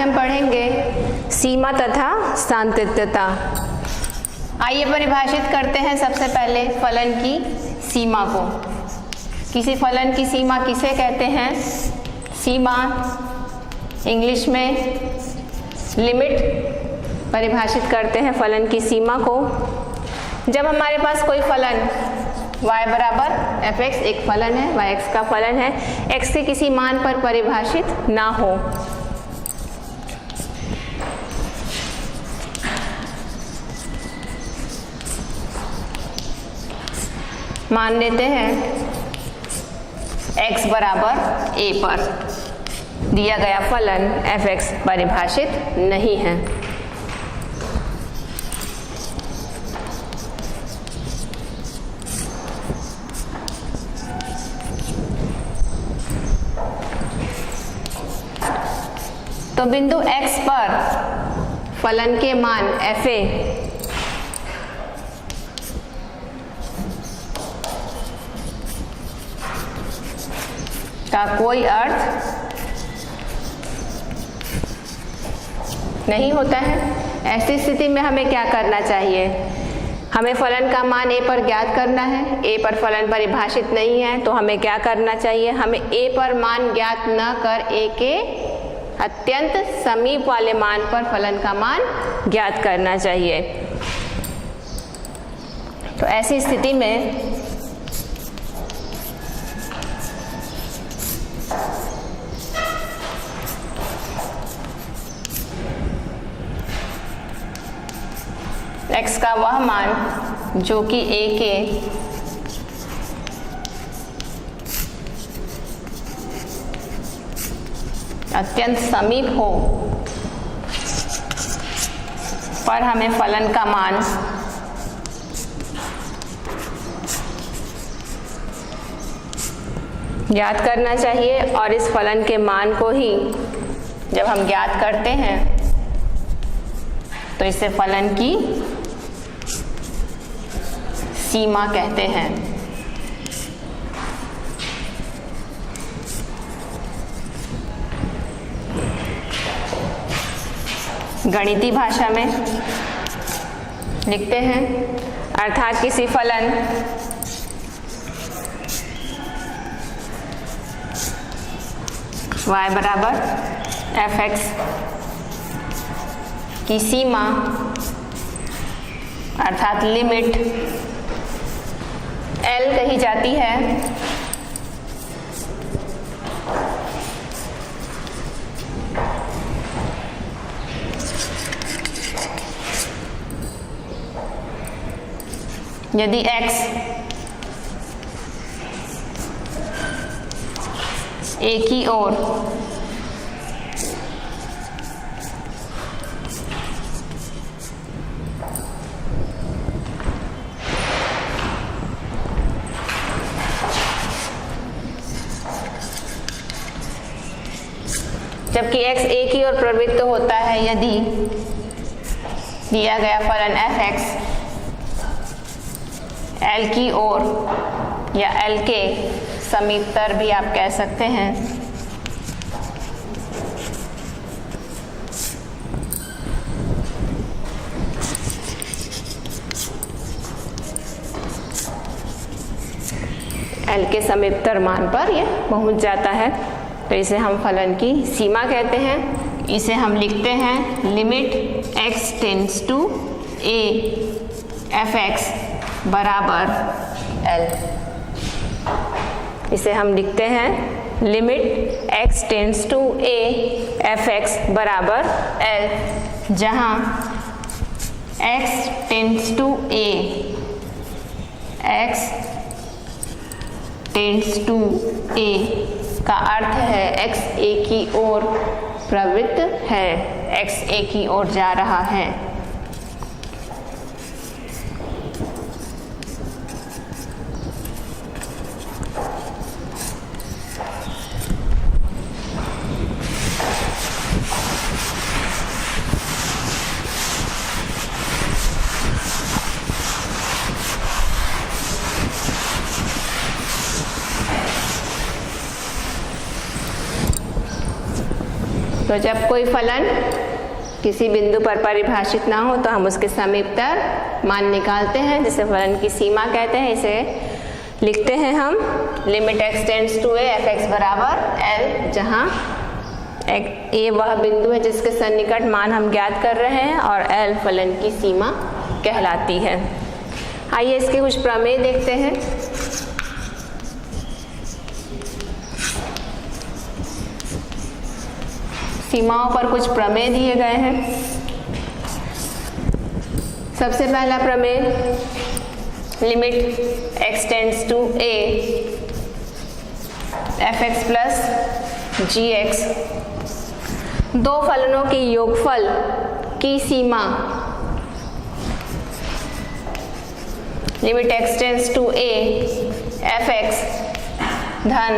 हम पढ़ेंगे सीमा तथा सांतत्यता। आइए परिभाषित करते हैं सबसे पहले फलन की सीमा को। किसी फलन की सीमा किसे कहते हैं? सीमा इंग्लिश में लिमिट परिभाषित करते हैं फलन की सीमा को। जब हमारे पास कोई फलन y बराबर fx एक फलन है, yx का फलन है, x के किसी मान पर परिभाषित ना हो। मान लेते हैं x बराबर a पर दिया गया फलन fx परिभाषित नहीं है। तो बिंदु x पर फलन के मान fa का कोई अर्थ नहीं होता है। ऐसी स्थिति में हमें क्या करना चाहिए? हमें फलन का मान a पर ज्ञात करना है। a पर फलन परिभाषित नहीं है तो हमें क्या करना चाहिए? हमें a पर मान ज्ञात न कर a के अत्यंत समीप वाले मान पर फलन का मान ज्ञात करना चाहिए। तो ऐसी स्थिति में x का वह मान जो कि a के अत्यंत समीप हो पर हमें फलन का मान ज्ञात करना चाहिए। और इस फलन के मान को ही जब हम ज्ञात करते हैं तो इसे फलन की सीमा कहते हैं। गणितीय भाषा में लिखते हैं, अर्थात किसी फलन y बराबर fx की सीमा अर्थात लिमिट L कही जाती है। यदि x एक ही ओर जबकि x एक ही ओर प्रवृत्त होता है, यदि दिया गया फलन fx L की ओर या L के समीपतर भी आप कह सकते हैं, L के समीपतर मान पर यह पहुंच जाता है तो इसे हम फलन की सीमा कहते हैं। इसे हम लिखते हैं limit x tends to a fx बराबर L। इसे हम लिखते हैं limit x tends to a fx बराबर L, जहाँ x tends to a, x tends to a का अर्थ है x a की ओर प्रवृत्त है, x a की ओर जा रहा है। तो जब कोई फलन किसी बिंदु पर परिभाषित ना हो तो हम उसके समीपतर मान निकालते हैं, जिसे फलन की सीमा कहते हैं। इसे लिखते हैं हम limit x tends to a f x बराबर l, जहाँ a वह बिंदु है जिसके सन्निकट मान हम ज्ञात कर रहे हैं और l फलन की सीमा कहलाती है। आइए इसके कुछ प्रमेय देखते हैं। सीमाओं पर कुछ प्रमेय दिए गए हैं। सबसे पहला प्रमेय limit x tends to a f x plus g x, दो फलनों के योगफल की सीमा limit x tends to a f x धन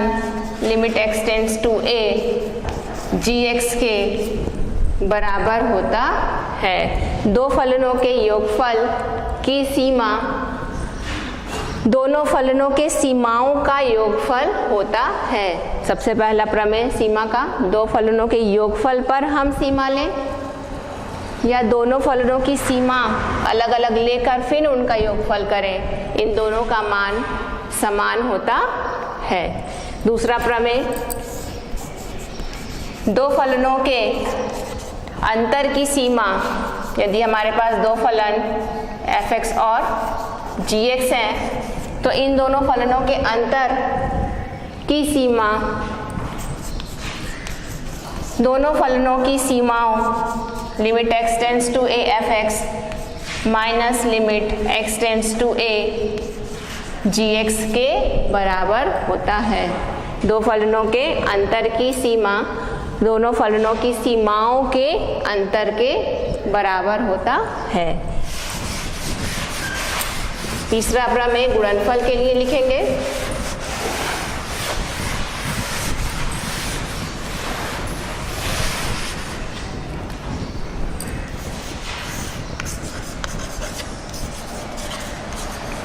limit x tends to a gx के बराबर होता है। दो फलनों के योगफल की सीमा दोनों फलनों के सीमाओं का योगफल होता है। सबसे पहला प्रमेय सीमा का, दो फलनों के योगफल पर हम सीमा लें या दोनों फलनों की सीमा अलग अलग लेकर फिर उनका योगफल करें, इन दोनों का मान समान होता है। दूसरा प्रमेय, दो फलनों के अंतर की सीमा, यदि हमारे पास दो फलन f(x) और gx हैं तो इन दोनों फलनों के अंतर की सीमा दोनों फलनों की सीमाओं limit x tends to a f(x) minus limit x tends to a gx के बराबर होता है। दो फलनों के अंतर की सीमा दोनों फलनों की सीमाओं के अंतर के बराबर होता है। तीसरा प्रमेय गुणनफल के लिए लिखेंगे।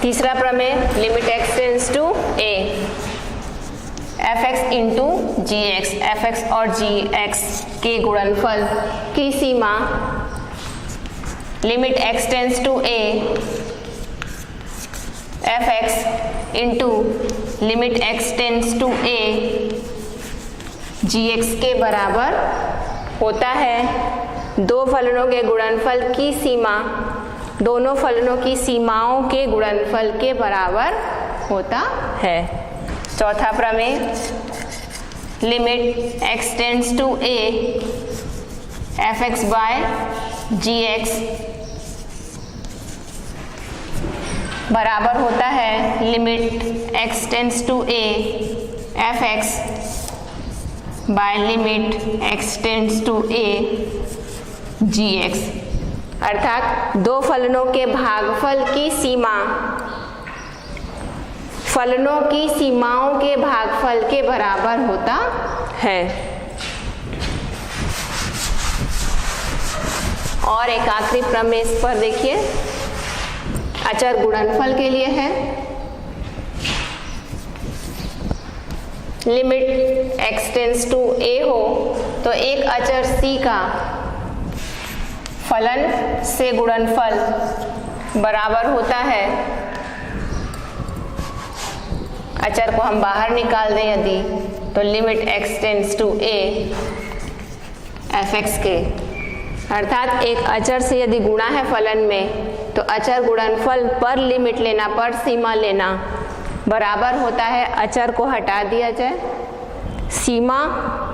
तीसरा प्रमेय limit x tends to a f(x) into g x, f(x) और gx के गुणनफल की सीमा limit x tends to a f(x) into limit x tends to a gx के बराबर होता है। दो फलनों के गुणनफल की सीमा दोनों फलनों की सीमाओं के गुणनफल के बराबर होता है। चौथा प्रमेय limit x tends to a f(x) by gx बराबर होता है limit x tends to a f(x) by limit x tends to a gx, अर्थात दो फलनों के भागफल की सीमा फलनों की सीमाओं के भागफल के बराबर होता है। और एक आखिरी प्रमेय इस पर देखिए, अचर गुणनफल के लिए है। Limit x tends to a हो तो एक अचर c का फलन से गुणनफल बराबर होता है, अचर को हम बाहर निकाल दें यदि, तो limit x tends to a f(x) के, अर्थात एक अचर से यदि गुणा है फलन में तो अचर गुणनफल पर लिमिट लेना, पर सीमा लेना बराबर होता है, अचर को हटा दिया जाए, सीमा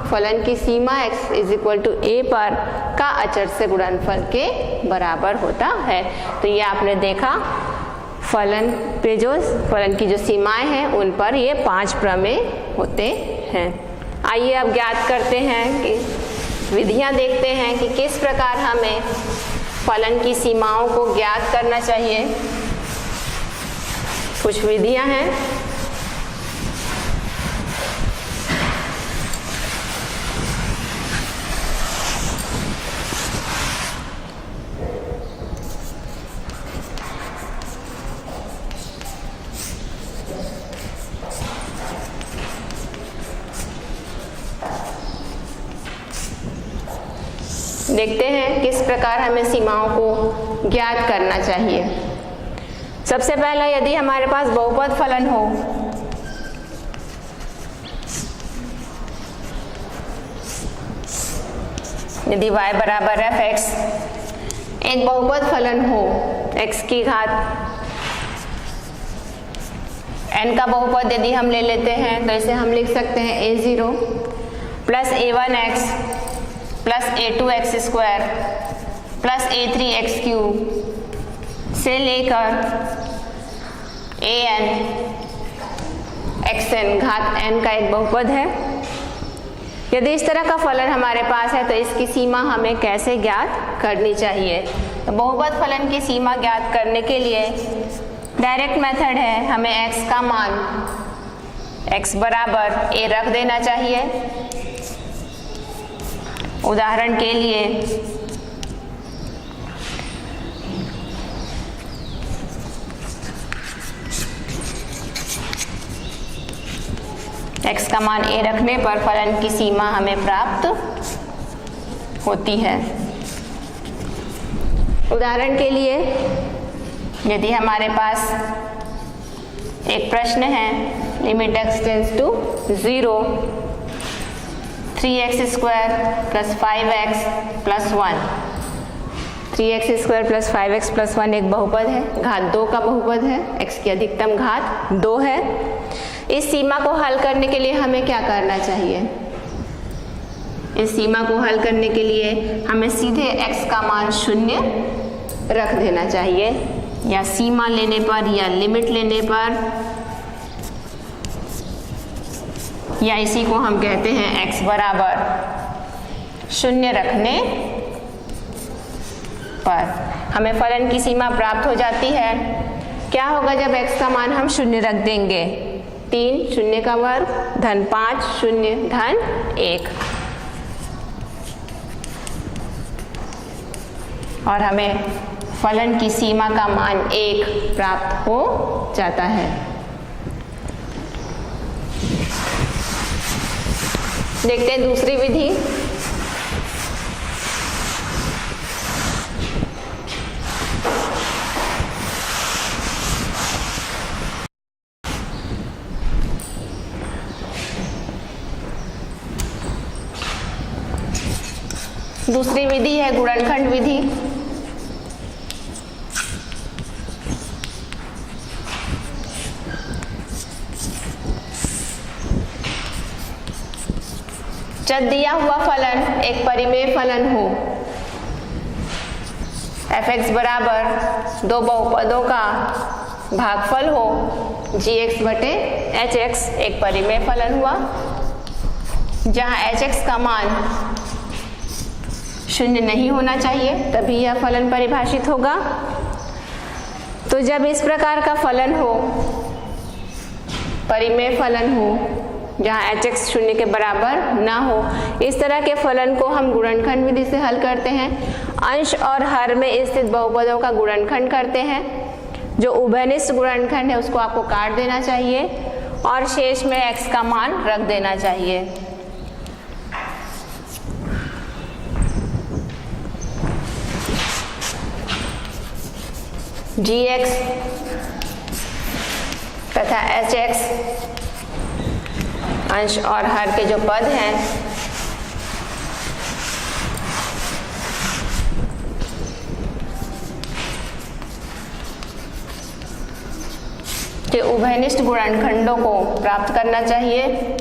फलन की सीमा x is equal to a पर का अचर से गुणनफल के बराबर होता है। तो ये आपने देखा फलन पे जो फलन की जो सीमाएं हैं उन पर ये 5 प्रमेय होते हैं। आइए अब ज्ञात करते हैं कि विधियां देखते हैं कि किस प्रकार हमें फलन की सीमाओं को ज्ञात करना चाहिए। कुछ विधियां हैं। देखते हैं किस प्रकार हमें सीमाओं को ज्ञात करना चाहिए। सबसे पहला, यदि हमारे पास बहुपद फलन हो, यदि y बराबर f(x) एक बहुपद फलन हो, x की घात n का बहुपद यदि हम ले लेते हैं तो इसे हम लिख सकते हैं a0 plus a1x plus a2x² plus a3x³ से लेकर an xn घात n का एक बहुपद है। यदि इस तरह का फलन हमारे पास है तो इसकी सीमा हमें कैसे ज्ञात करनी चाहिए? तो बहुपद फलन की सीमा ज्ञात करने के लिए डायरेक्ट मेथड है, हमें x का मान x बराबर a रख देना चाहिए। उदाहरण के लिए x का मान a रखने पर फलन की सीमा हमें प्राप्त होती है। उदाहरण के लिए यदि हमारे पास एक प्रश्न है, limit x tends to 0 3x² plus 5x plus 1, 3x² plus 5x plus 1 एक बहुपद है, घात 2 का बहुपद है, x की अधिकतम घात 2 है। इस सीमा को हल करने के लिए हमें क्या करना चाहिए? इस सीमा को हल करने के लिए हमें सीधे x का मान 0 रख देना चाहिए, या सीमा लेने पर या लिमिट लेने पर, या इसी को हम कहते हैं x बराबर 0 रखने पर हमें फलन की सीमा प्राप्त हो जाती है। क्या होगा जब x का मान हम 0 रख देंगे? 3 0 का वर्ग धन 5 0 धन 1, और हमें फलन की सीमा का मान 1 प्राप्त हो जाता है। देखते हैं दूसरी विधि। दूसरी विधि है गुणनखंड विधि। जब दिया हुआ फलन एक परिमेय फलन हो, f(x) बराबर दो बहुपदों का भागफल हो, gx बटे hx एक परिमेय फलन हुआ, जहाँ hx का मान 0 नहीं होना चाहिए, तभी यह फलन परिभाषित होगा। तो जब इस प्रकार का फलन हो, परिमेय फलन हो, जहाँ hx 0 के बराबर ना हो, इस तरह के फलन को हम गुणनखंड विधि से हल करते हैं। अंश और हर में स्थित बहुपदों का गुणनखंड करते हैं। जो उभयनिष्ठ गुणनखंड है उसको आपको काट देना चाहिए और शेष में x का मान रख देना चाहिए। gx तथा hx अंश और हर के जो पद हैं के उभयनिष्ठ गुणनखंडों को प्राप्त करना चाहिए।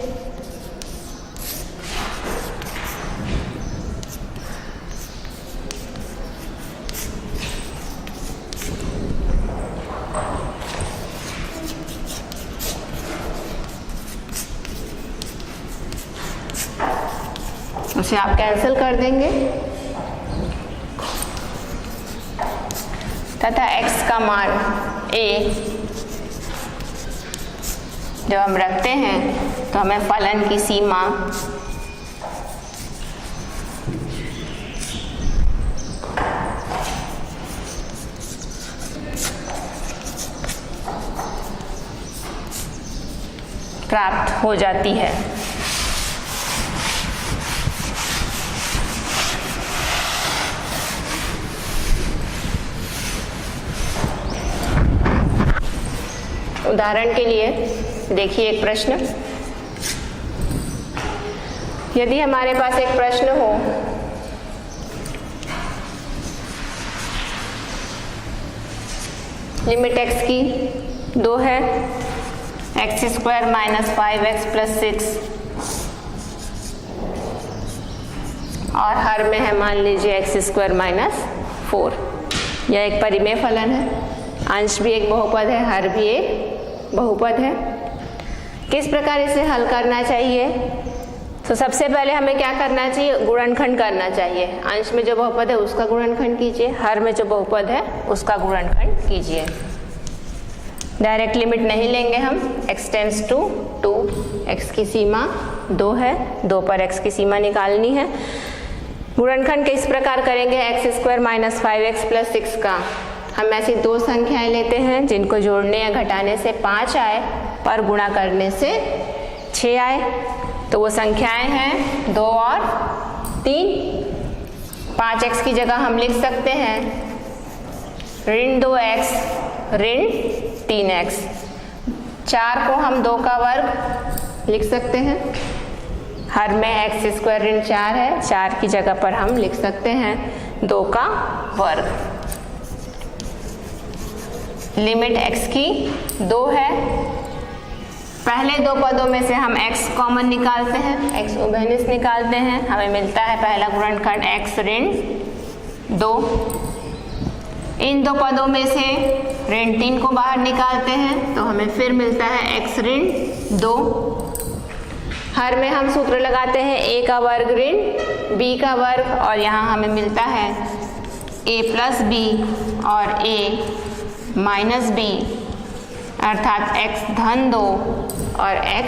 उसे आप कैंसिल कर देंगे तथा x का मान a जब हम रखते हैं तो हमें फलन की सीमा प्राप्त हो जाती है। उदाहरण के लिए देखिए एक प्रश्न। यदि हमारे पास एक प्रश्न हो लिमिट x की 2 है, x² - 5x + 6 और हर में है मान लीजिए x² - 4। यह एक परिमेय फलन है, अंश भी एक बहुपद है, हर भी एक बहुपद है। किस प्रकार इसे हल करना चाहिए? तो सबसे पहले हमें क्या करना चाहिए? गुणनखंड करना चाहिए। अंश में जो बहुपद है उसका गुणनखंड कीजिए, हर में जो बहुपद है उसका गुणनखंड कीजिए। डायरेक्ट लिमिट नहीं लेंगे हम, x टेंड्स टू 2, x की सीमा 2 है, 2 पर x की सीमा निकालनी है। गुणनखंड किस प्रकार करेंगे? x² - 5x + 6 का हम ऐसी 2 संख्याएं लेते हैं जिनको जोड़ने या घटाने से 5 आए पर गुणा करने से 6 आए। तो वो संख्याएं हैं 2 और 3। 5x की जगह हम लिख सकते हैं -2x -3x। 4 को हम 2 का वर्ग लिख सकते हैं, हर में x² -4 है, 4 की जगह पर हम लिख सकते हैं 2 का वर्ग। लिमिट x की 2 है, पहले 2 पदों में से हम x कॉमन निकालते हैं, x उभयनिष्ठ निकालते हैं, हमें मिलता है पहला गुणनखंड x - 2। इन 2 पदों में से -3 को बाहर निकालते हैं तो हमें फिर मिलता है x - 2। हर में हम सूत्र लगाते हैं a का वर्ग ऋण b का वर्ग, और यहाँ हमें मिलता है a + b और a - b अर्थात x धन 2 और x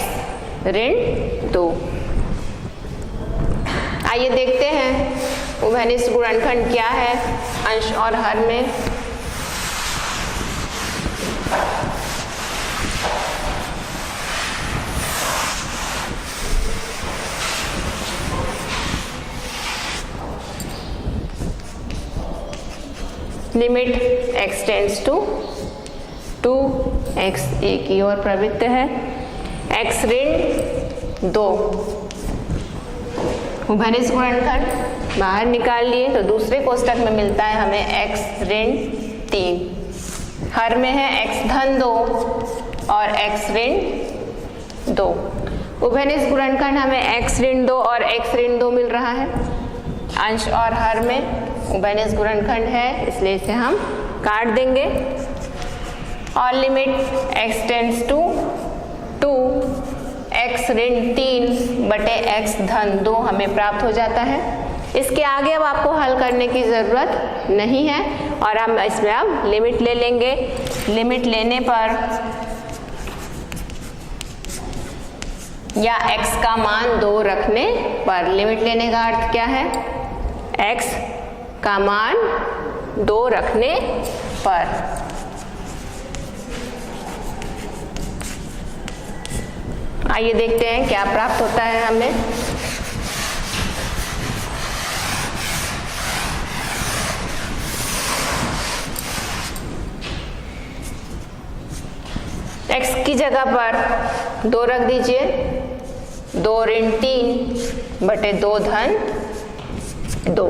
ऋण 2। आइए देखते हैं उभयनिष्ठ गुणनखंड क्या है अंश और हर में। Limit x tends to 2, x a की ओर प्रवृत्त है, x ऋण 2। उभयनिष्ठ गुणनखंड बाहर निकाल लिए तो दूसरे कोष्टक में मिलता है हमें x ऋण 3। हर में है x धन 2 और x ऋण 2। उभयनिष्ठ गुणनखंड हमें x ऋण 2 और x ऋण 2 मिल रहा है। अंश और हर में उभयनिष्ठ गुणनखंड है, इसलिए इसे हम काट देंगे। और limit x tends to 2, x ऋण 3 बटे x धन 2 हमें प्राप्त हो जाता है। इसके आगे अब आपको हल करने की ज़रूरत नहीं है और हम इसमें अब लिमिट ले लेंगे। लिमिट लेने पर या x का मान 2 रखने पर, लिमिट लेने का अर्थ क्या है? x का मान 2 रखने पर आइए देखते हैं क्या प्राप्त होता है हमें। x की जगह पर 2 रख दीजिए, 2 ऋण 3 बटे 2 धन 2।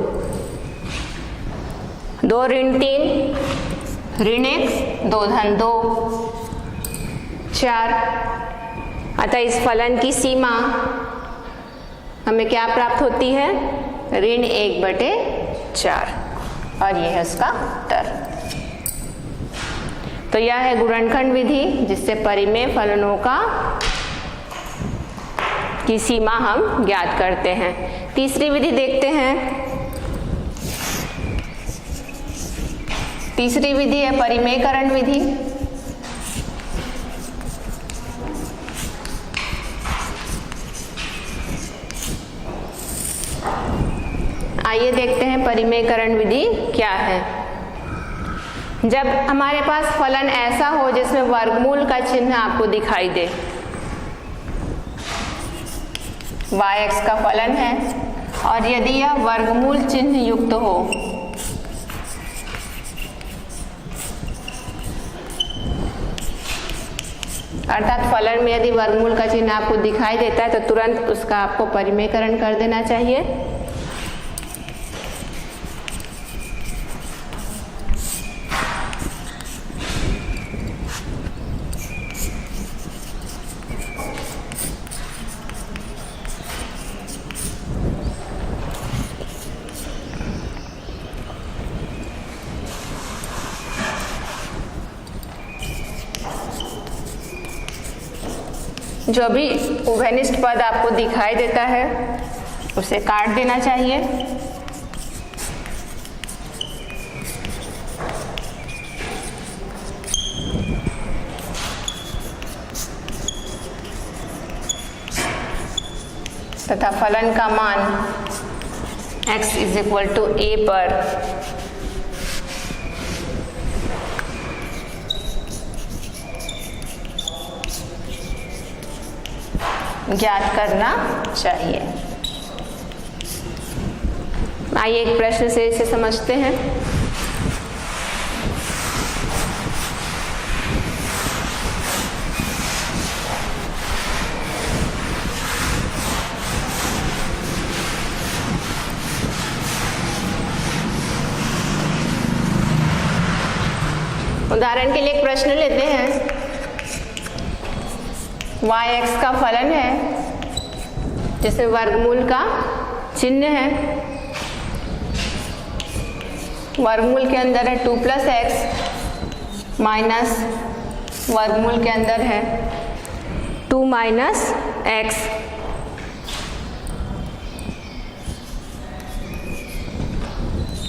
2 ऋण 3 ऋण 1, 2 धन 2 4। अतः इस फलन की सीमा हमें क्या प्राप्त होती है? ऋण 1 बटे 4 और यह है उसका उत्तर। तो यह है गुणनखंड विधि जिससे परिमेय फलनों की सीमा हम ज्ञात करते हैं। तीसरी विधि देखते हैं। तीसरी विधि है परिमेयकरण विधि। आइए देखते हैं परिमेयकरण विधि क्या है। जब हमारे पास फलन ऐसा हो जिसमें वर्गमूल का चिन्ह आपको दिखाई दे, y(x) का फलन है और यदि यह वर्गमूल चिन्ह युक्त हो अर्थात फलन में यदि वर्गमूल का चिन्ह आपको दिखाई देता है तो तुरंत उसका आपको परिमेयकरण कर देना चाहिए। जो भी उभयनिष्ठ पद आपको दिखाई देता है उसे काट देना चाहिए। तथा फलन का मान x = a पर ज्ञात करना चाहिए। आइए एक प्रश्न से इसे समझते हैं। उदाहरण के लिए एक प्रश्न लेते हैं। yx का फलन है जिसमें वर्गमूल का चिन्ह है। वर्गमूल के अंदर है 2 + x माइनस वर्गमूल के अंदर है 2 - x।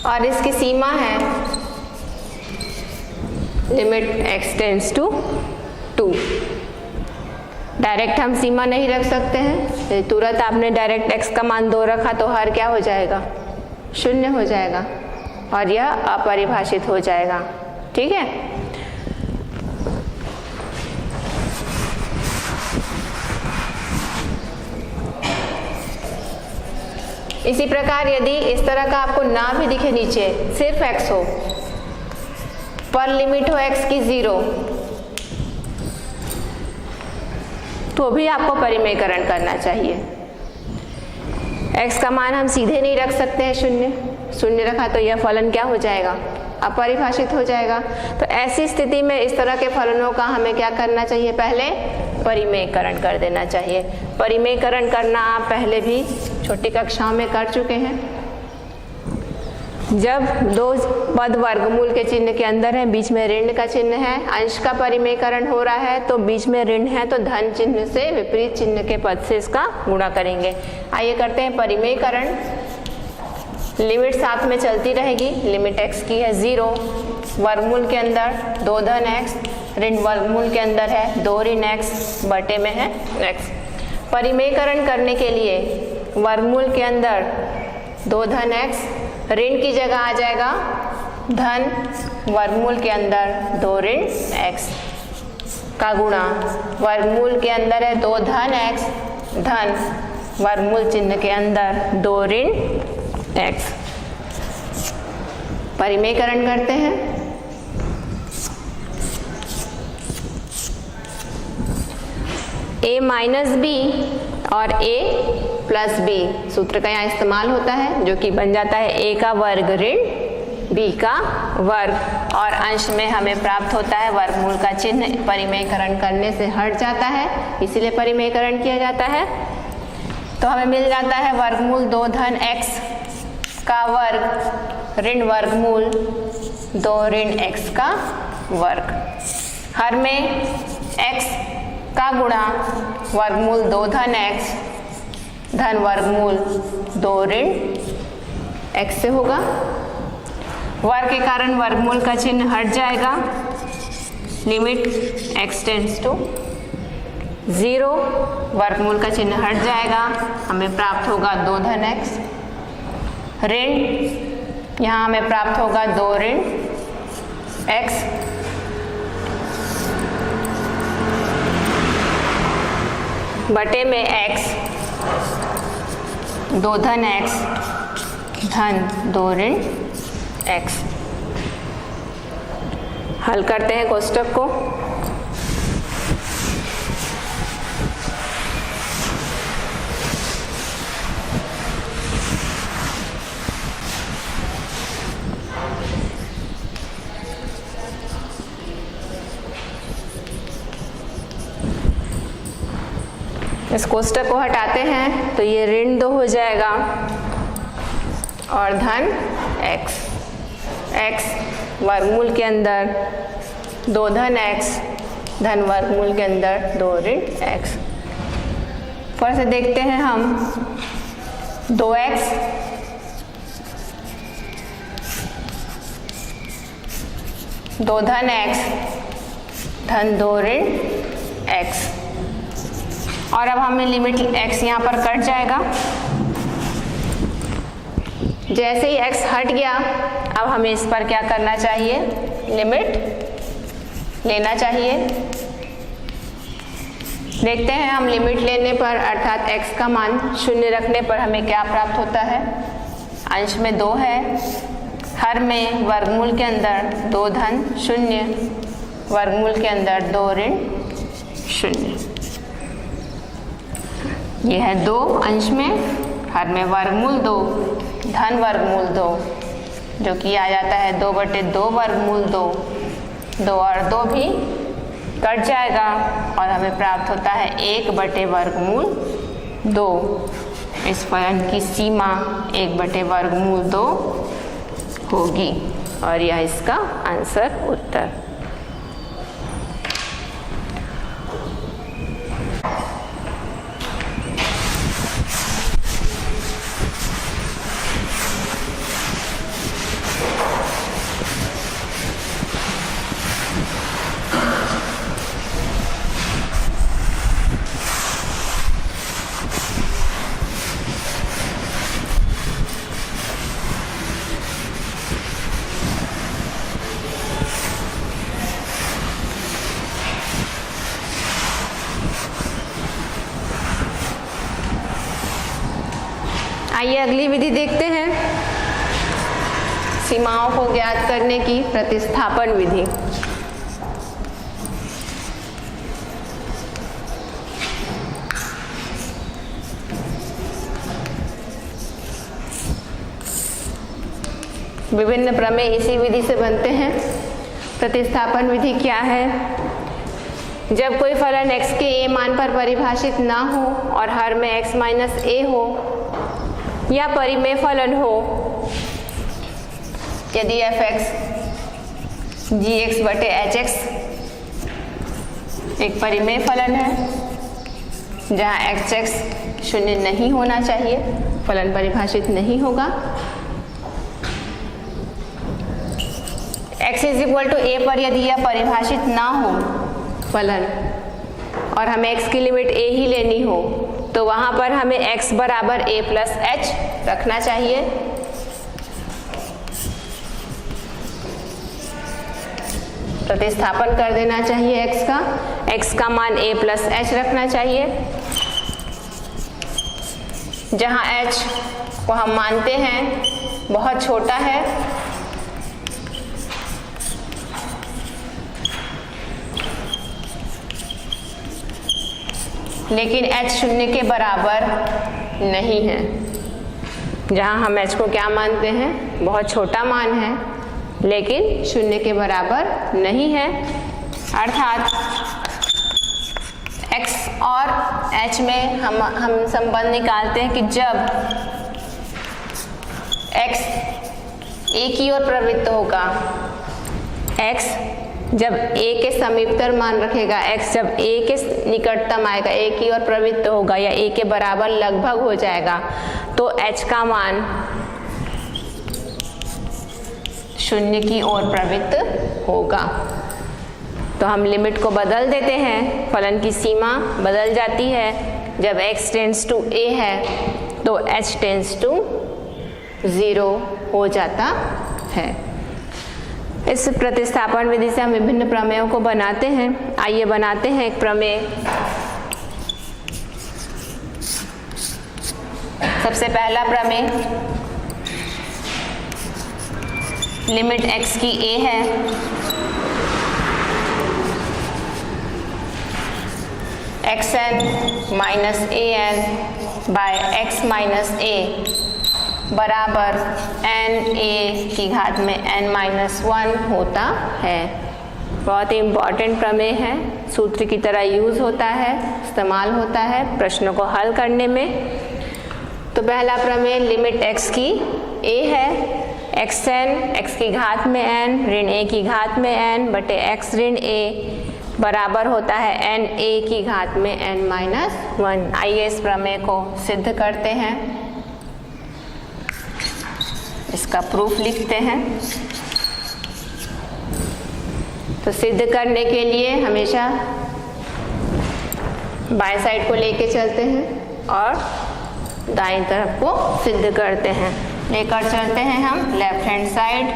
और इसकी सीमा है limit x tends to 2। Direct हम सीमा नहीं रख सकते हैं। तुरंत आपने डायरेक्ट x का मान 2 रखा तो हर क्या हो जाएगा? 0 हो जाएगा और यह अपरिभाषित हो जाएगा। ठीक है। इसी प्रकार यदि इस तरह का आपको ना भी दिखे नीचे, सिर्फ x हो पर लिमिट हो x की 0, तो भी आपको परिमेयकरण करना चाहिए। x का मान हम सीधे नहीं रख सकते हैं 0 रखा तो यह फलन क्या हो जाएगा? अपरिभाषित हो जाएगा। तो ऐसी स्थिति में इस तरह के फलनों का हमें क्या करना चाहिए? पहले परिमेयकरण कर देना चाहिए। परिमेयकरण करना आप पहले भी छोटी कक्षाओं में कर चुके हैं। जब 2 पद वर्गमूल के चिन्ह के अंदर है, बीच में ऋण का चिन्ह है, अंश का परिमेयकरण हो रहा है तो बीच में ऋण है तो धन चिन्ह से विपरीत चिन्ह के पद से इसका गुणा करेंगे। आइए करते हैं परिमेयकरण। लिमिट साथ में चलती रहेगी। लिमिट x की है 0, वर्गमूल के अंदर 2 धन x, ऋण वर्गमूल के अंदर है 2 ऋण x, बटे में है x। परिमेयकरण करने के लिए वर्गमूल के अंदर 2 धन x, ऋण की जगह आ जाएगा धन, वर्गमूल के अंदर 2 ऋण x का गुणा, वर्गमूल के अंदर है 2 धन x, धन, वर्गमूल चिन्ह के अंदर 2 ऋण x। परिमेयकरण करते हैं। a - b और a + b सूत्र का यहाँ इस्तेमाल होता है, जो कि बन जाता है a का वर्ग ऋण b का वर्ग, और अंश में हमें प्राप्त होता है वर्गमूल का चिन्ह। परिमेयकरण करने से हट जाता है, इसीलिए परिमेयकरण किया जाता है। तो हमें मिल जाता है वर्गमूल 2 धन x का वर्ग ऋण वर्गमूल 2 ऋण x का वर्ग। हर में x का गुणा वर्गमूल 2 धन x धन वर्गमूल 2 ऋण x से होगा। वर्ग के कारण वर्गमूल का चिन्ह हट जाएगा। लिमिट x टेंड्स टू 0, वर्गमूल का चिन्ह हट जाएगा, हमें प्राप्त होगा 2 धन x, ऋण यहाँ हमें प्राप्त होगा 2 ऋण x, बटे में x, 2 धन x धन 2 ऋण x। हल करते हैं कोष्टक को। इस कोष्टक को हटाते हैं तो ये ऋण 2 हो जाएगा और धन x, x वर्गमूल के अंदर 2 धन x, धन वर्गमूल के अंदर 2 ऋण x। फिर से देखते हैं हम 2x दो धन x, धन 2 ऋण x। और अब हमें लिमिट x यहाँ पर कट जाएगा। जैसे ही x हट गया अब हमें इस पर क्या करना चाहिए, लिमिट लेना चाहिए। देखते हैं हम लिमिट लेने पर अर्थात x का मान 0 रखने पर हमें क्या प्राप्त होता है। अंश में 2 है, हर में वर्गमूल के अंदर 2 धन 0, वर्गमूल के अंदर 2 ऋण 0। यह है 2 अंश में, हर में वर्गमूल 2, धन वर्गमूल 2, जो कि आ जाता है 2/2 वर्गमूल 2, 2 और 2 भी कट जाएगा और हमें प्राप्त होता है 1 वर्गमूल 2। इस फलन की सीमा 1 वर्गमूल 2 होगी और यह इसका आंसर उत्तर। आइए अगली विधि देखते हैं, सीमाओं को ज्ञात करने की प्रतिस्थापन विधि। विभिन्न प्रमेय इसी विधि से बनते हैं। प्रतिस्थापन विधि क्या है? जब कोई फलन x के a मान पर परिभाषित ना हो और हर में x माइनस a हो या परिमेय फलन हो, यदि f(x) gx बटे hx एक परिमेय फलन है जहाँ hx 0 नहीं होना चाहिए, फलन परिभाषित नहीं होगा। x = a पर यदि यह परिभाषित ना हो फलन और हमें x की लिमिट a ही लेनी हो तो वहाँ पर हमें x बराबर a प्लस h रखना चाहिए। प्रतिस्थापन कर देना चाहिए x का मान a प्लस h रखना चाहिए, जहाँ h को हम मानते हैं बहुत छोटा है। लेकिन h 0 के बराबर नहीं है, जहाँ हम h को क्या मानते हैं, बहुत छोटा मान है लेकिन 0 के बराबर नहीं है। अर्थात x और h में हम संबंध निकालते हैं कि जब x a की ओर प्रवृत्त होगा, x जब a के समीपतर मान रखेगा, x जब a के निकटतम आएगा, a की ओर प्रवृत्त होगा या a के बराबर लगभग हो जाएगा, तो h का मान 0 की ओर प्रवृत्त होगा। तो हम लिमिट को बदल देते हैं, फलन की सीमा बदल जाती है। जब x टेंड्स टू a है तो h टेंड्स टू 0 हो जाता है। इस प्रतिस्थापन विधि से हम विभिन्न प्रमेयों को बनाते हैं। आइए बनाते हैं एक प्रमेय। सबसे पहला प्रमेय, लिमिट x की a है, xn minus an by x minus a बराबर n a की घात में n माइनस 1 होता है। बहुत ही इम्पॉर्टेंट प्रमेय है, सूत्र की तरह यूज़ होता है, इस्तेमाल होता है प्रश्नों को हल करने में। तो पहला प्रमेय लिमिट x की a है, xn x की घात में n ऋण a की घात में n बटे x ऋण a बराबर होता है n a की घात में n माइनस 1। आइए इस प्रमेय को सिद्ध करते हैं, इसका प्रूफ लिखते हैं। तो सिद्ध करने के लिए हमेशा बाएं साइड को लेके चलते हैं और दाईं तरफ को सिद्ध करते हैं। लेकर चलते हैं हम left hand side.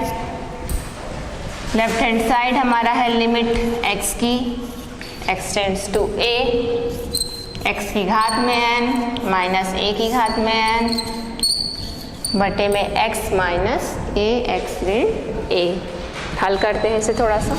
Left hand side हमारा है लिमिट x की, x tends to a, x की घात में n माइनस a की घात में n बटे में x माइनस a x ऋण a। हल करते हैं इसे थोड़ा सा।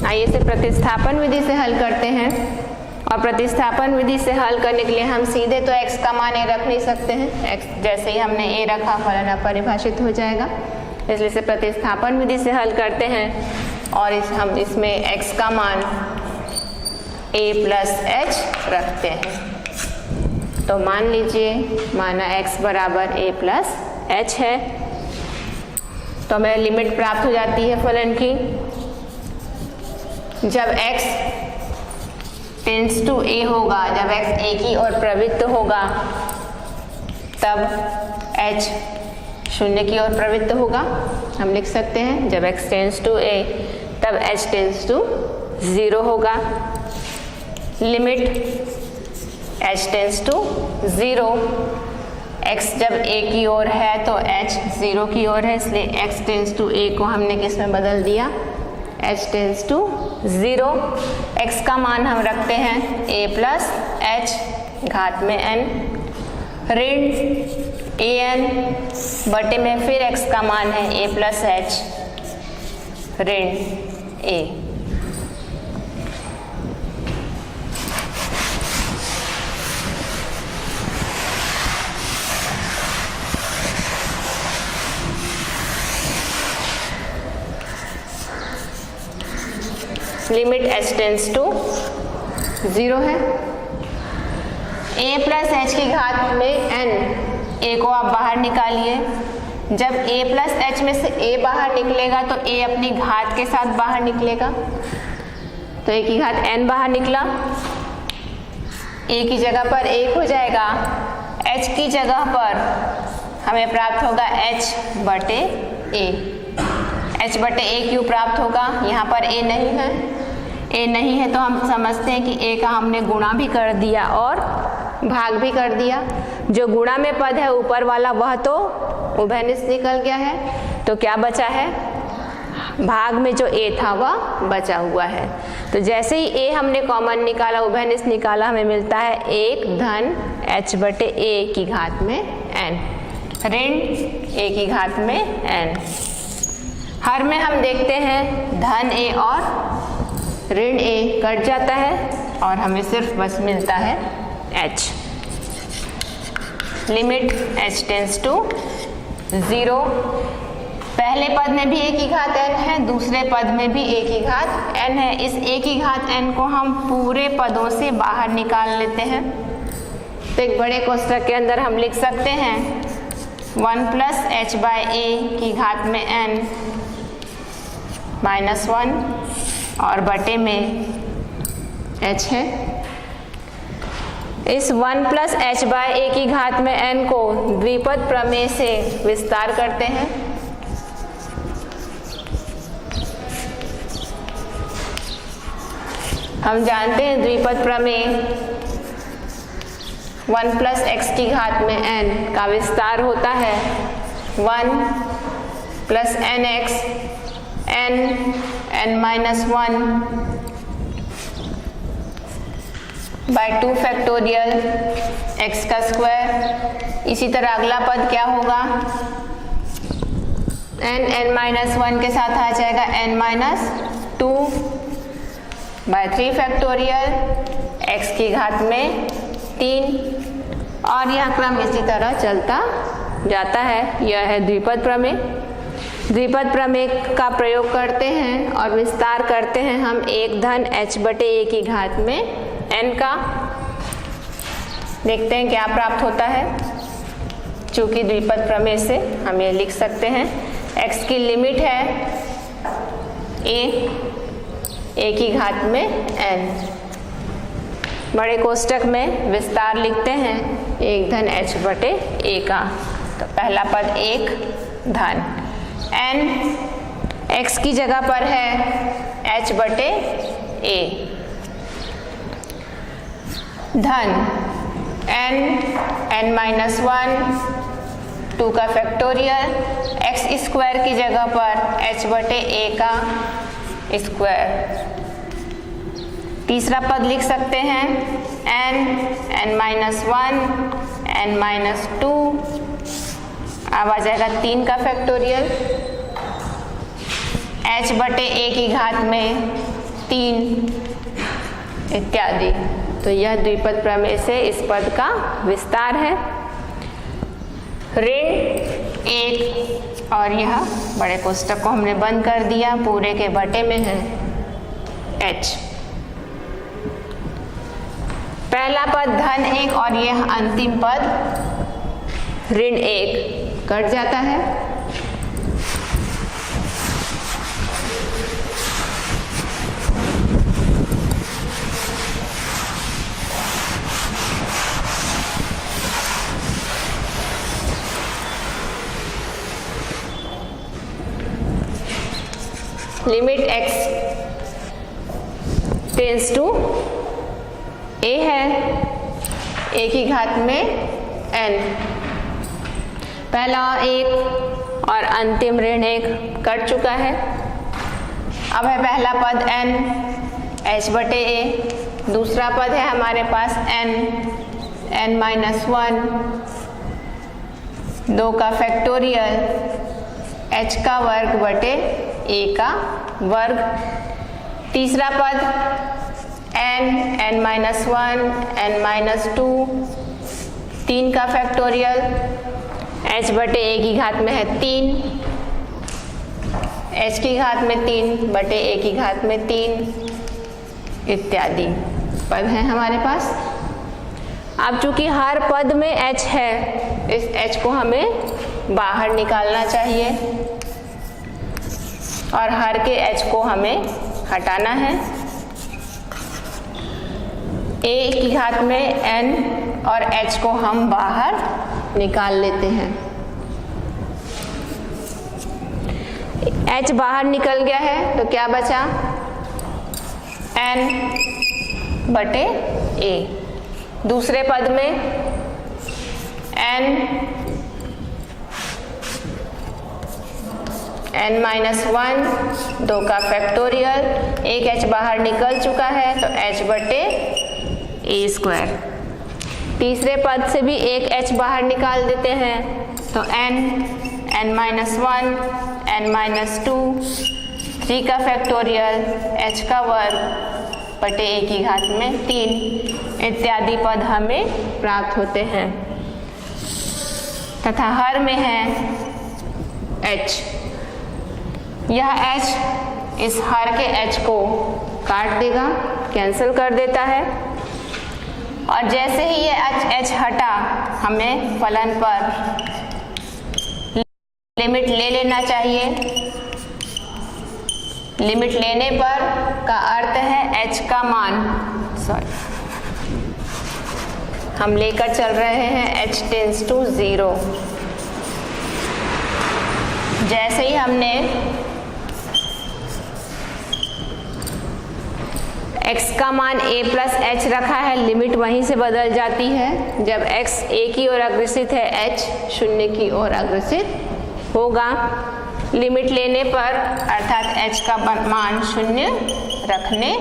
आइए इसे प्रतिस्थापन विधि से हल करते हैं। और प्रतिस्थापन विधि से हल करने के लिए हम सीधे तो x का मान a रख नहीं सकते हैं, x जैसे ही हमने a रखा फलन अपरिभाषित हो जाएगा, इसलिए इसे प्रतिस्थापन विधि से हल करते हैं। और हम इसमें x का मान a प्लस h रखते हैं। तो मान लीजिए माना x बराबर a प्लस h है, तो हमें लिमिट प्राप्त हो जाती है फलन की। जब x टेंड्स टू a होगा, जब x a की ओर प्रवृत्त होगा, तब h शून्य की ओर प्रवृत्त होगा। हम लिख सकते हैं जब x टेंड्स टू a तब h टेंड्स टू 0 होगा। Limit h tends to 0, x जब a की ओर है तो h 0 की ओर है, इसलिए x टेंड्स टू a को हमने किस में बदल दिया, h टेंड्स टू 0। x का मान हम रखते हैं a प्लस h घात में n ऋण an बटे में फिर x का मान है a प्लस h ऋण a। Limit h tends to 0 है। a प्लस h की घात में n, a को आप बाहर निकालिए। जब a प्लस h में से a बाहर निकलेगा तो a अपनी घात के साथ बाहर निकलेगा, तो a की घात n बाहर निकला, a की जगह पर 1 हो जाएगा, h की जगह पर हमें प्राप्त होगा h बटे a। h बटे a क्यों प्राप्त होगा, यहाँ पर a नहीं है, a नहीं है तो हम समझते हैं कि a का हमने गुणा भी कर दिया और भाग भी कर दिया। जो गुणा में पद है ऊपर वाला वह तो उभयनिष्ठ निकल गया है, तो क्या बचा है, भाग में जो a था वह बचा हुआ है। तो जैसे ही a हमने कॉमन निकाला, उभयनिष्ठ निकाला, हमें मिलता है 1 धन h बटे a की घात में n ऋण a की घात में n। हर में हम देखते हैं धन a और ऋण a कट जाता है और हमें सिर्फ बस मिलता है h। Limit h tends to 0। पहले पद में भी a की घात n है, दूसरे पद में भी a की घात n है। इस a की घात n को हम पूरे पदों से बाहर निकाल लेते हैं। तो एक बड़े कोष्ठक के अंदर हम लिख सकते हैं 1 प्लस h बाय a की घात में n माइनस 1 और बटे में h है। इस 1 प्लस h बाय a की घात में n को द्विपद प्रमेय से विस्तार करते हैं। हम जानते हैं द्विपद प्रमेय 1 प्लस x की घात में n का विस्तार होता है 1 plus nx n minus 1 by 2 factorial x का स्क्वायर। इसी तरह अगला पद क्या होगा, n के साथ आ जाएगा n-2/3 फैक्टोरियल x की घात में 3 और यह क्रम इसी तरह चलता जाता है। यह है द्विपद प्रमेय। द्विपद प्रमेय का प्रयोग करते हैं और विस्तार करते हैं हम 1 धन h/a की घात में n का। देखते हैं क्या प्राप्त होता है। चूंकि द्विपद प्रमेय से हम ये लिख सकते हैं x की लिमिट है a की घात में n। बड़े कोष्टक में विस्तार लिखते हैं 1 धन h/a का। तो पहला पद 1 धन n x की जगह पर है h/a धन n-1 2 का फैक्टोरियल x स्क्वायर की जगह पर h/a का स्क्वायर। तीसरा पद लिख सकते हैं n-1 n-2 अब आ जाएगा 3 का फैक्टोरियल h/a की घात में 3 इत्यादि। तो यह द्विपद प्रमेय से इस पद का विस्तार है। ऋण 1 और यह बड़े कोष्टक को हमने बंद कर दिया, पूरे के बटे में है h। पहला पद धन 1 और यह अंतिम पद ऋण 1 कट जाता है। Limit x tends to a है a की घात में n। पहला 1 और अंतिम ऋण 1 कट चुका है। अब है पहला पद n h/a। दूसरा पद है हमारे पास n-1 2 का फैक्टोरियल h का वर्ग बटे a का वर्ग। तीसरा पद n-1 n-2 3 का फैक्टोरियल h/a की घात में है 3 h की घात में 3/a की घात में 3 इत्यादि पद हैं हमारे पास। अब चूंकि हर पद में h है, इस h को हमें बाहर निकालना चाहिए और हर के h को हमें हटाना है। a की घात में n और h को हम बाहर निकाल लेते हैं। h बाहर निकल गया है तो क्या बचा n/a। दूसरे पद में n-1 2 का फैक्टोरियल एक h बाहर निकल चुका है तो h/a²। तीसरे पद से भी एक h बाहर निकाल देते हैं तो n-1 n-2 3 का फैक्टोरियल h का वर्ग बटे a की घात में 3 इत्यादि पद हमें प्राप्त होते हैं तथा हर में है h। यह h इस हर के h को काट देगा, कैंसिल कर देता है और जैसे ही ये h हटा हमें फलन पर लिमिट ले लेना चाहिए। लिमिट लेने पर का अर्थ है h का मान हम लेकर चल रहे हैं h टेंस टू 0। जैसे ही हमने x का मान a प्लस h रखा है, लिमिट वहीं से बदल जाती है। जब x a की ओर अग्रसित है h 0 की ओर अग्रसित होगा। लिमिट लेने पर अर्थात h का मान 0 रखने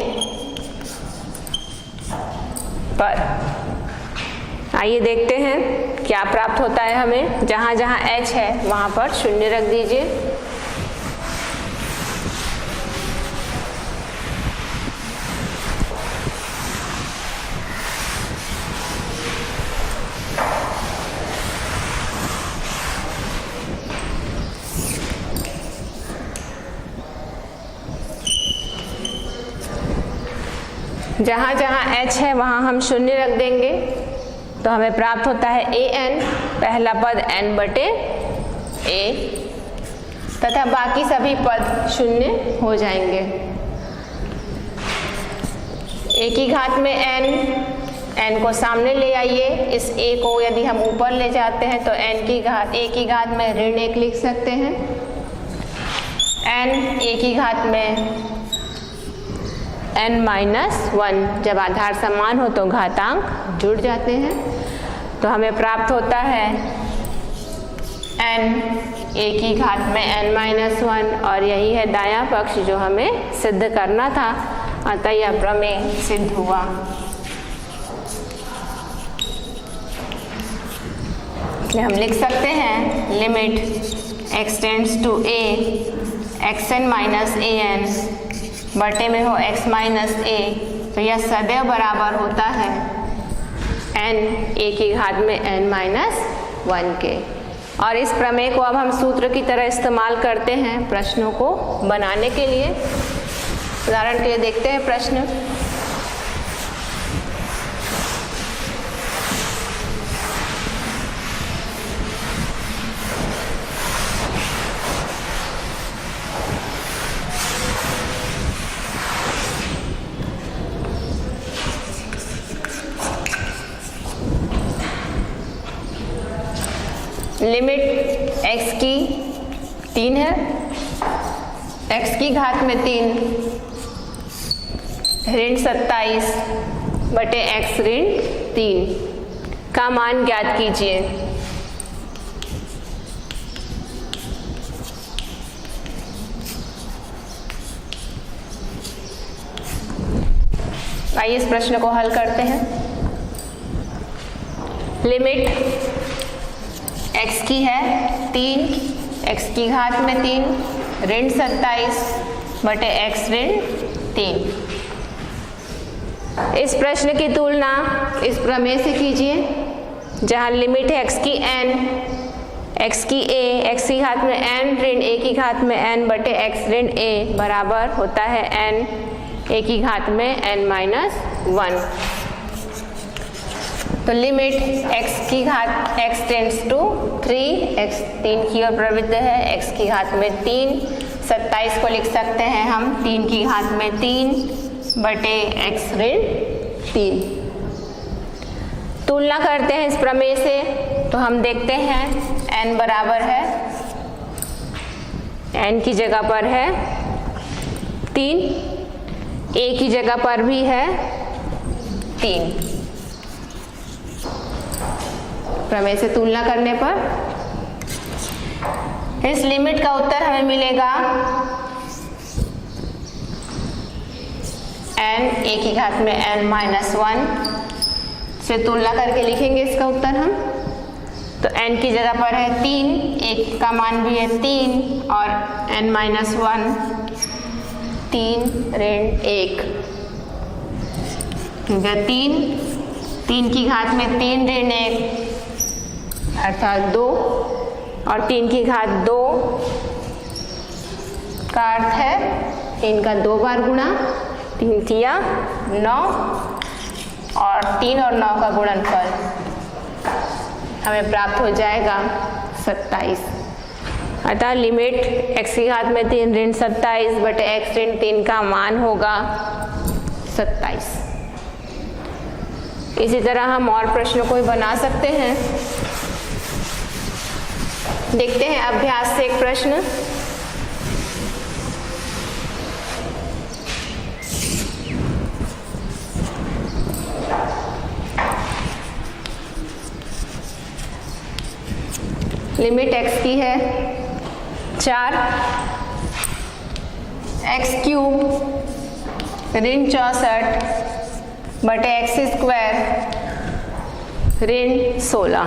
पर आइए देखते हैं क्या प्राप्त होता है हमें। जहाँ जहाँ h है वहाँ पर 0 रख दीजिए। जहाँ जहाँ h है वहाँ हम शून्य रख देंगे, तो हमें प्राप्त होता है an, पहला पद n बटे a, तथा बाकी सभी पद शून्य हो जाएंगे। a की घात में n को सामने ले आइए। इस a को यदि हम ऊपर ले जाते हैं तो a की घात में ऋण 1 लिख सकते हैं। n a की घात में n-1, जब आधार समान हो तो घातांक जुड़ जाते हैं, तो हमें प्राप्त होता है n a की घात में n-1, और यही है दायां पक्ष जो हमें सिद्ध करना था। अतः यह प्रमेय सिद्ध हुआ। इसलिए हम लिख सकते हैं limit x tends to a xn minus an बटे में हो x माइनस a, तो यह सदैव बराबर होता है n a की घात में n-1 के। और इस प्रमेय को अब हम सूत्र की तरह इस्तेमाल करते हैं प्रश्नों को बनाने के लिए। उदाहरण के लिए देखते हैं प्रश्न। लिमिट x की 3 है, x की घात में 3 ऋण 27 बटे x ऋण 3 का मान ज्ञात कीजिए। आइए इस प्रश्न को हल करते हैं। लिमिट x की है 3, x की घात में 3 ऋण 27 बटे x ऋण 3। इस प्रश्न की तुलना इस प्रमेय से कीजिए, जहाँ लिमिट है x की n, x की a, x की घात में n ऋण a की घात में n बटे x ऋण a बराबर होता है n a की घात में n-1। तो लिमिट x की घात x टेंड्स टू 3, x 3 की ओर प्रवृत्त है, x की घात में 3, 27 को लिख सकते हैं हम 3 की घात में 3 बटे x ऋण 3। तुलना करते हैं इस प्रमेय से, तो हम देखते हैं n बराबर है, n की जगह पर है 3, a की जगह पर भी है 3। प्रमेय से तुलना करने पर इस लिमिट का उत्तर हमें मिलेगा n a की घात में n-1 से तुलना करके लिखेंगे इसका उत्तर हम। तो n की जगह पर है 3, a का मान भी है 3 और n-1 3 ऋण 1, 3 की घात में 3 ऋण 1 अर्थात 2, और 3 की घात 2 का अर्थ है 3 का 2 बार गुणा, 3 तिया 9 और 3 और 9 का गुणनफल हमें प्राप्त हो जाएगा 27। अतः लिमिट x की घात में 3 ऋण 27 बटे x ऋण 3 का मान होगा 27। इसी तरह हम और प्रश्नों को भी बना सकते हैं। देखते हैं अभ्यास से एक प्रश्न। लिमिट x की है 4, x क्यूब ऋण 64 बटे x स्क्वायर ऋण 16।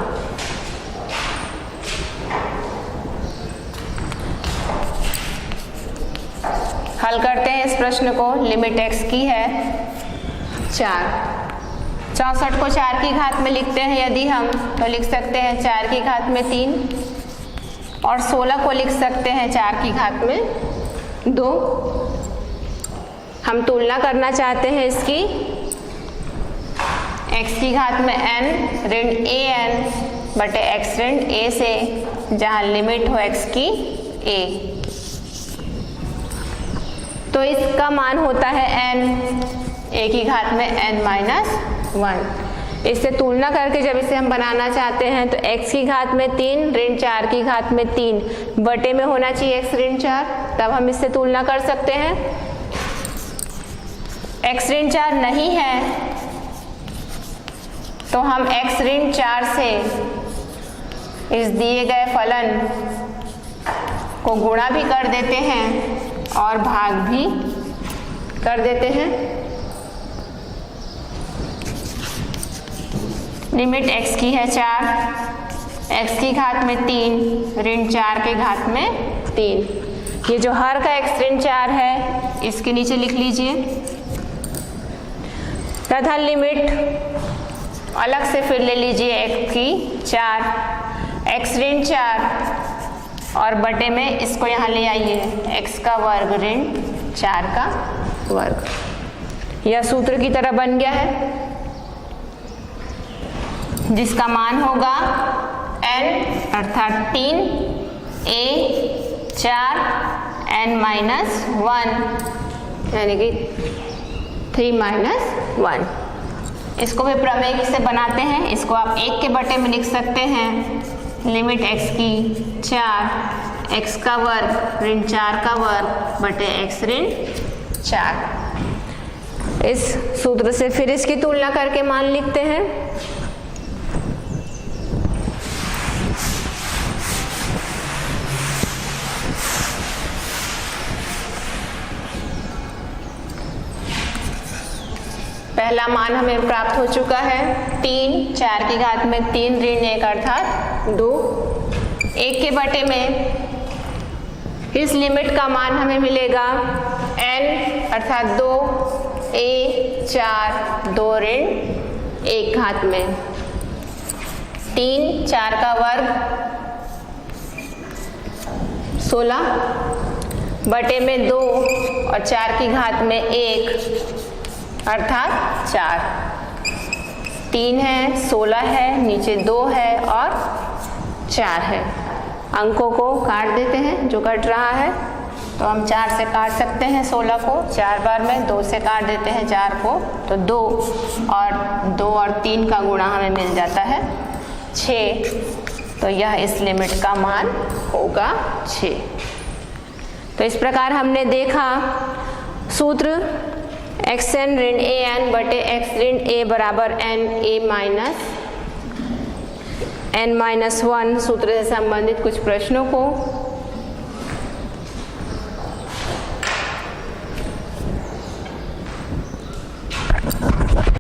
हल करते हैं इस प्रश्न को। लिमिट x की है 4, 64 को 4 की घात में लिखते हैं यदि हम, तो लिख सकते हैं 4 की घात में 3 और 16 को लिख सकते हैं 4 की घात में 2। हम तुलना करना चाहते हैं इसकी, x की घात में n ऋण an बटे x ऋण a से, जहाँ लिमिट हो x की a। तो इसका मान होता है n, a की घात में n माइनस 1। इससे तुलना करके जब इसे हम बनाना चाहते हैं तो x की घात में 3 ऋण 4 की घात में 3 बटे में होना चाहिए x ऋण 4, तब हम इससे तुलना कर सकते हैं। x ऋण 4 नहीं है तो हम x ऋण 4 से इस दिए गए फलन को गुणा भी कर देते हैं और भाग भी कर देते हैं। लिमिट x की है 4, x की घात में 3 ऋण 4 के घात में 3। ये जो हर का x ऋण 4 है इसके नीचे लिख लीजिए, तथा लिमिट अलग से फिर ले लीजिए x की 4, x ऋण 4 और बटे में इसको यहाँ ले आइए x का वर्ग ऋण 4 का वर्ग। यह सूत्र की तरह बन गया है, जिसका मान होगा n अर्थात 3 a 4 n माइनस 1 यानी कि 3 माइनस 1। इसको भी प्रमेय से बनाते हैं। इसको आप 1 के बटे में लिख सकते हैं। लिमिट x की 4 x का वर्ग ऋण 4 का वर्ग बटे x ऋण 4। इस सूत्र से फिर इसकी तुलना करके मान लिखते हैं। पहला मान हमें प्राप्त हो चुका है 3, 4 की घात में 3 ऋण 1 अर्थात 2। 1 के बटे में इस लिमिट का मान हमें मिलेगा n अर्थात 2 a 4 2 ऋण 1 घात में 3 4 का वर्ग 16 बटे में 2 और 4 की घात में 1 अर्थात 4। 3 है, 16 है, नीचे 2 है और 4 है। अंकों को काट देते हैं जो कट रहा है, तो हम 4 से काट सकते हैं 16 को 4 बार में, 2 से काट देते हैं 4 को तो 2 और 3 का गुणा हमें मिल जाता है 6। तो यह इस लिमिट का मान होगा 6। तो इस प्रकार हमने देखा सूत्र xn ऋण an बटे x ऋण a बराबर n a माइनस n-1 सूत्र से संबंधित कुछ प्रश्नों को